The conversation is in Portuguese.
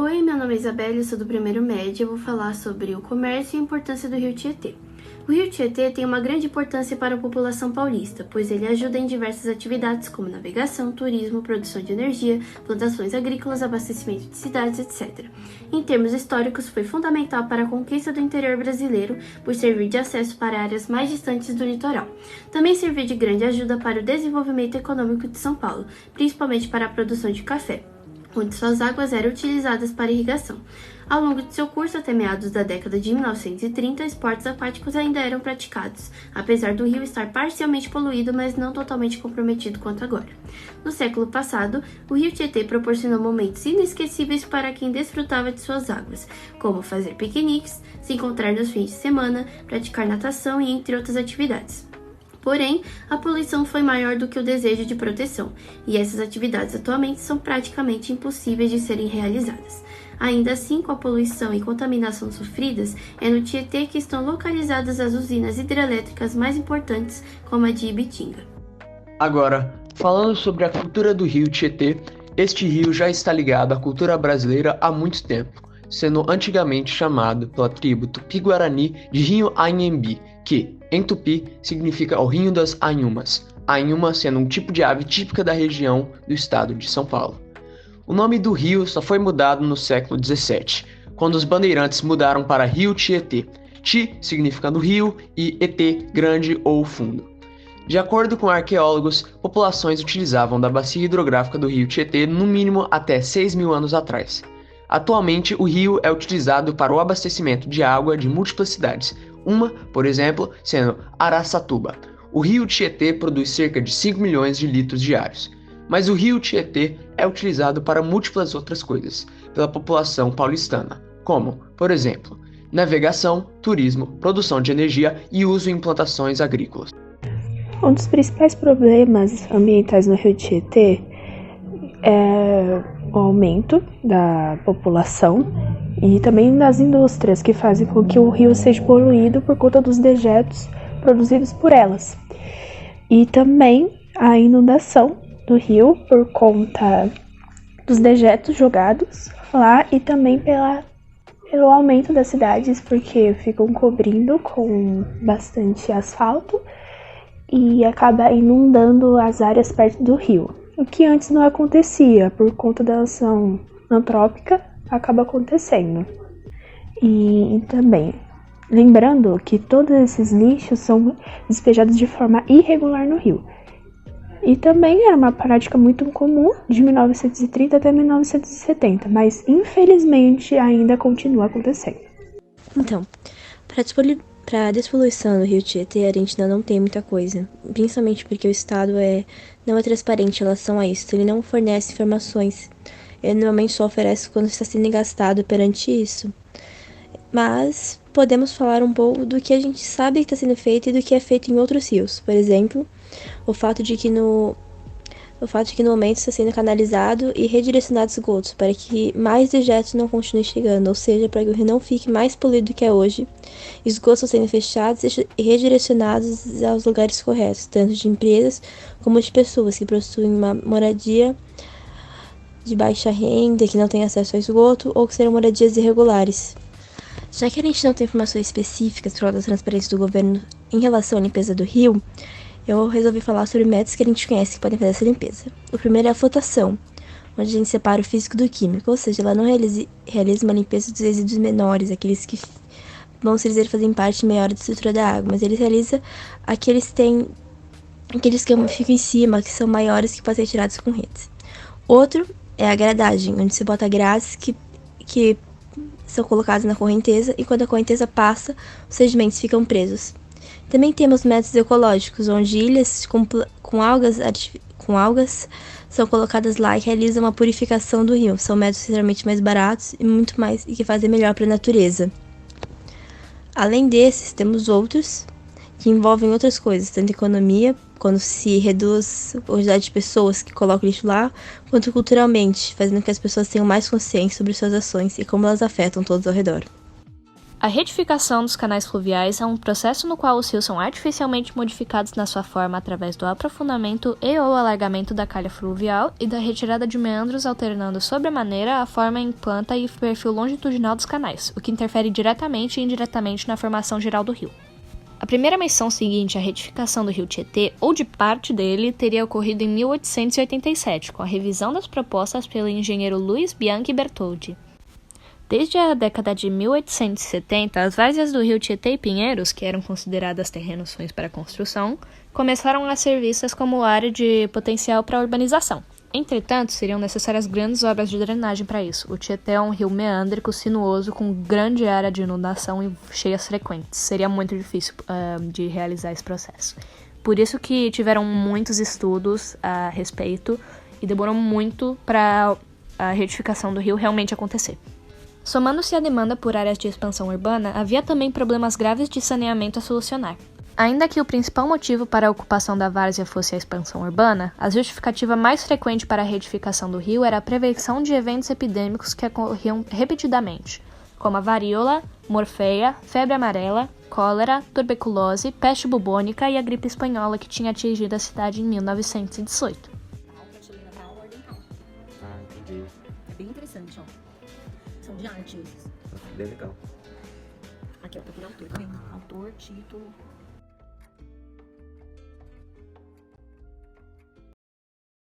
Oi, meu nome é Isabelle, eu sou do primeiro médio e eu vou falar sobre o comércio e a importância do Rio Tietê. O Rio Tietê tem uma grande importância para a população paulista, pois ele ajuda em diversas atividades como navegação, turismo, produção de energia, plantações agrícolas, abastecimento de cidades, etc. Em termos históricos, foi fundamental para a conquista do interior brasileiro, por servir de acesso para áreas mais distantes do litoral. Também serviu de grande ajuda para o desenvolvimento econômico de São Paulo, principalmente para a produção de café, onde suas águas eram utilizadas para irrigação. Ao longo de seu curso, até meados da década de 1930, esportes aquáticos ainda eram praticados, apesar do rio estar parcialmente poluído, mas não totalmente comprometido quanto agora. No século passado, o Rio Tietê proporcionou momentos inesquecíveis para quem desfrutava de suas águas, como fazer piqueniques, se encontrar nos fins de semana, praticar natação e entre outras atividades. Porém, a poluição foi maior do que o desejo de proteção, e essas atividades atualmente são praticamente impossíveis de serem realizadas. Ainda assim, com a poluição e contaminação sofridas, é no Tietê que estão localizadas as usinas hidrelétricas mais importantes, como a de Ibitinga. Agora, falando sobre a cultura do rio Tietê, este rio já está ligado à cultura brasileira há muito tempo, sendo antigamente chamado pela tribo Tupi-Guarani de Rio Anhembi, que, em Tupi, significa o Rio das Anhumas, a anhuma sendo um tipo de ave típica da região do estado de São Paulo. O nome do rio só foi mudado no século XVII, quando os bandeirantes mudaram para Rio Tietê, Ti significando rio e Etê, grande ou fundo. De acordo com arqueólogos, populações utilizavam da bacia hidrográfica do rio Tietê no mínimo até 6.000 anos atrás. Atualmente, o rio é utilizado para o abastecimento de água de múltiplas cidades, uma, por exemplo, sendo Araçatuba. O rio Tietê produz cerca de 5 milhões de litros diários. Mas o rio Tietê é utilizado para múltiplas outras coisas pela população paulistana, como, por exemplo, navegação, turismo, produção de energia e uso em plantações agrícolas. Um dos principais problemas ambientais no rio Tietê é o aumento da população e também das indústrias que fazem com que o rio seja poluído por conta dos dejetos produzidos por elas. E também a inundação do rio por conta dos dejetos jogados lá e também pelo aumento das cidades, porque ficam cobrindo com bastante asfalto e acaba inundando as áreas perto do rio. O que antes não acontecia, por conta da ação antrópica, acaba acontecendo. E também, lembrando que todos esses lixos são despejados de forma irregular no rio. E também era uma prática muito comum de 1930 até 1970, mas infelizmente ainda continua acontecendo. Então, para a despoluição do rio Tietê, a gente ainda não tem muita coisa, principalmente porque o Estado não é transparente em relação a isso, ele não fornece informações, ele normalmente só oferece quando está sendo gastado perante isso. Mas podemos falar um pouco do que a gente sabe que está sendo feito e do que é feito em outros rios. Por exemplo, o fato de que no momento está sendo canalizado e redirecionado esgotos para que mais dejetos não continuem chegando, ou seja, para que o rio não fique mais poluído do que é hoje. Esgotos estão sendo fechados e redirecionados aos lugares corretos, tanto de empresas como de pessoas que possuem uma moradia de baixa renda, que não têm acesso a esgoto, ou que serão moradias irregulares. Já que a gente não tem informações específicas por causa da transparência do governo em relação à limpeza do rio, eu resolvi falar sobre métodos que a gente conhece que podem fazer essa limpeza. O primeiro é a flotação, onde a gente separa o físico do químico, ou seja, ela não realiza uma limpeza dos resíduos menores, aqueles que vamos dizer fazem parte maior da estrutura da água, mas ele realiza aqueles que ficam em cima, que são maiores, que podem ser tirados com redes. Outro é a gradagem, onde se bota grades que são colocados na correnteza e quando a correnteza passa, os sedimentos ficam presos. Também temos métodos ecológicos, onde ilhas com algas são colocadas lá e realizam uma purificação do rio. São métodos geralmente mais baratos e que fazem melhor para a natureza. Além desses, temos outros que envolvem outras coisas, tanto economia, quando se reduz a quantidade de pessoas que colocam lixo lá, quanto culturalmente, fazendo com que as pessoas tenham mais consciência sobre suas ações e como elas afetam todos ao redor. A retificação dos canais fluviais é um processo no qual os rios são artificialmente modificados na sua forma através do aprofundamento e/ou alargamento da calha fluvial e da retirada de meandros, alternando sobremaneira a forma em planta e perfil longitudinal dos canais, o que interfere diretamente e indiretamente na formação geral do rio. A primeira menção seguinte à retificação do rio Tietê, ou de parte dele, teria ocorrido em 1887, com a revisão das propostas pelo engenheiro Luiz Bianchi Bertoldi. Desde a década de 1870, as várzeas do rio Tietê e Pinheiros, que eram consideradas terrenos para a construção, começaram a ser vistas como área de potencial para a urbanização. Entretanto, seriam necessárias grandes obras de drenagem para isso. O Tietê é um rio meândrico, sinuoso, com grande área de inundação e cheias frequentes. Seria muito difícil de realizar esse processo. Por isso que tiveram muitos estudos a respeito e demorou muito para a retificação do rio realmente acontecer. Somando-se à demanda por áreas de expansão urbana, havia também problemas graves de saneamento a solucionar. Ainda que o principal motivo para a ocupação da várzea fosse a expansão urbana, a justificativa mais frequente para a retificação do rio era a prevenção de eventos epidêmicos que ocorriam repetidamente, como a varíola, morfeia, febre amarela, cólera, tuberculose, peste bubônica e a gripe espanhola que tinha atingido a cidade em 1918. Ah, entendi. É bem interessante, ó. São de arte esses. Bem legal. Aqui, ó, procura autor, tá vendo? Autor, título,